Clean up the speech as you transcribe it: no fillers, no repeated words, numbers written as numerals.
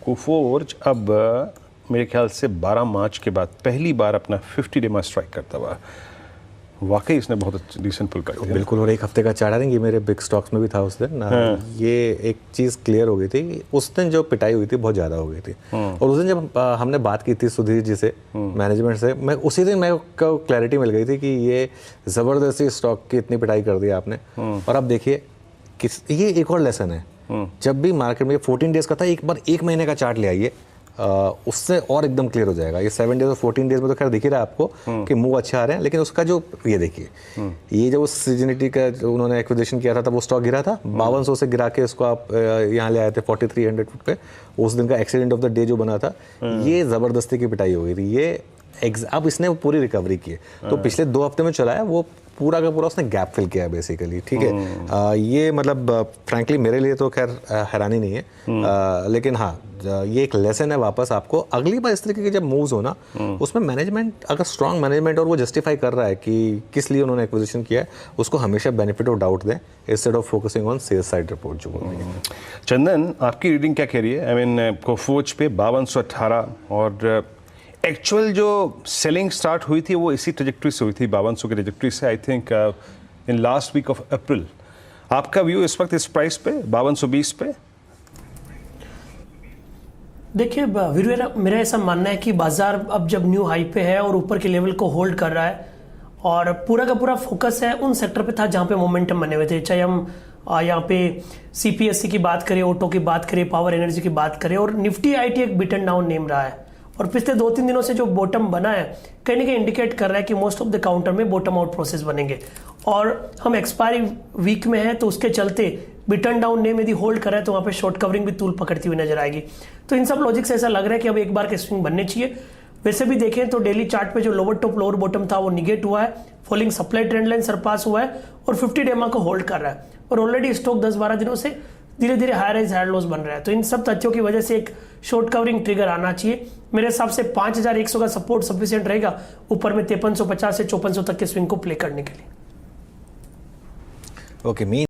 Coforge अब मेरे ख्याल से 12 मार्च के बाद पहली बार अपना 50 डे स्ट्राइक करता हुआ, वाकई इसने बहुत डिसेंट पुल कर दिया। बिल्कुल, और एक हफ्ते का चार्ट है, ये मेरे बिग स्टॉक्स में भी था उस दिन। ये एक चीज़ क्लियर हो गई थी, उस दिन जो पिटाई हुई थी बहुत ज़्यादा हो गई थी। और उस दिन जब हमने बात की थी सुधीर जी से, मैनेजमेंट से, मैं उसी दिन मेरे को क्लैरिटी मिल गई थी कि ये ज़बरदस्ती स्टॉक की इतनी पिटाई कर दी आपने। और अब देखिए ये एक और लेसन है, जब भी मार्केट में 14 डेज़ का था, एक बार 1 महीने का चार्ट ले आइए, उससे और एकदम क्लियर हो जाएगा। ये 7 डेज और 14 डेज में तो खैर दिख ही रहा है आपको कि मूव अच्छे आ रहे हैं, लेकिन उसका जो ये देखिए, ये जो सीजनिटी का जो उन्होंने एक्विजिशन किया था तब वो स्टॉक गिरा था 5200 से गिरा के इसको आप यहाँ ले आए थे 4300 पे। उस दिन का एक्सीडेंट ऑफ द डे जो बना था, ये ज़बरदस्ती की पिटाई हो गई थी। ये अब इसने पूरी रिकवरी की है, तो पिछले 2 हफ्ते में चला है वो पूरा का पूरा उसने गैप फिल किया है बेसिकली, ठीक है। ये मतलब फ्रैंकली मेरे लिए तो खैर हैरानी नहीं है, लेकिन हाँ ये एक लेसन है वापस आपको। अगली बार इस तरीके के जब मूव्स हो ना, उसमें मैनेजमेंट अगर स्ट्रांग मैनेजमेंट और वो जस्टिफाई कर रहा है कि किस लिए उन्होंने एक्विजिशन किया है, उसको हमेशा बेनिफिट ऑफ डाउट दें instead of focusing on sales side report जो बोल रही है। चंदन, आपकी रीडिंग क्या कह रही है? आई मीन कोफोर्ज पे 5218 और एक्चुअल जो सेलिंग स्टार्ट हुई थी वो इसी ट्रेजेक्ट्री से हुई थी, 5200 की ट्रेजेक्ट्री से, I think in last week of April. आपका व्यू इस वक्त इस प्राइस पे 5220 पे? देखिए वीर, मेरा ऐसा मानना है कि बाजार अब जब न्यू हाई पे है और ऊपर के लेवल को होल्ड कर रहा है और पूरा का पूरा फोकस है उन सेक्टर पे था जहाँ पे मोमेंटम बने हुए थे, चाहे हम यहाँ पे सीपीएससी की बात करें, ऑटो की बात करें, पावर एनर्जी की बात करें, और निफ्टी आईटी एक बिट एंड डाउन नेम रहा है। और पिछले 2-3 दिनों से जो बॉटम बना है कहीं ना कहीं इंडिकेट कर रहा है कि मोस्ट ऑफ द काउंटर में बॉटम आउट प्रोसेस बनेंगे, और हम एक्सपायरी वीक में हैं तो उसके चलते बिटन डाउन नेम यदि होल्ड कर रहा है तो वहाँ पे शॉर्ट कवरिंग भी तूल पकड़ती हुई नजर आएगी। तो इन सब लॉजिक से ऐसा लग रहा है कि अब एक बार के स्विंग बनने चाहिए। वैसे भी देखें तो डेली चार्ट पे जो लोअर टॉप लोअर बॉटम था वो निगेट हुआ है, falling supply trend line surpass हुआ है और 50 डेमा को होल्ड कर रहा है, और ऑलरेडी स्टॉक 10-12 दिनों से धीरे धीरे हायर राइज हायर लॉस बन रहा है। तो इन सब तथ्यों की वजह से एक शॉर्ट कवरिंग ट्रिगर आना चाहिए। मेरे हिसाब से 5100 का सपोर्ट सफिशिएंट रहेगा ऊपर में 5350 से 5400 तक के स्विंग को प्ले करने के लिए। ओके,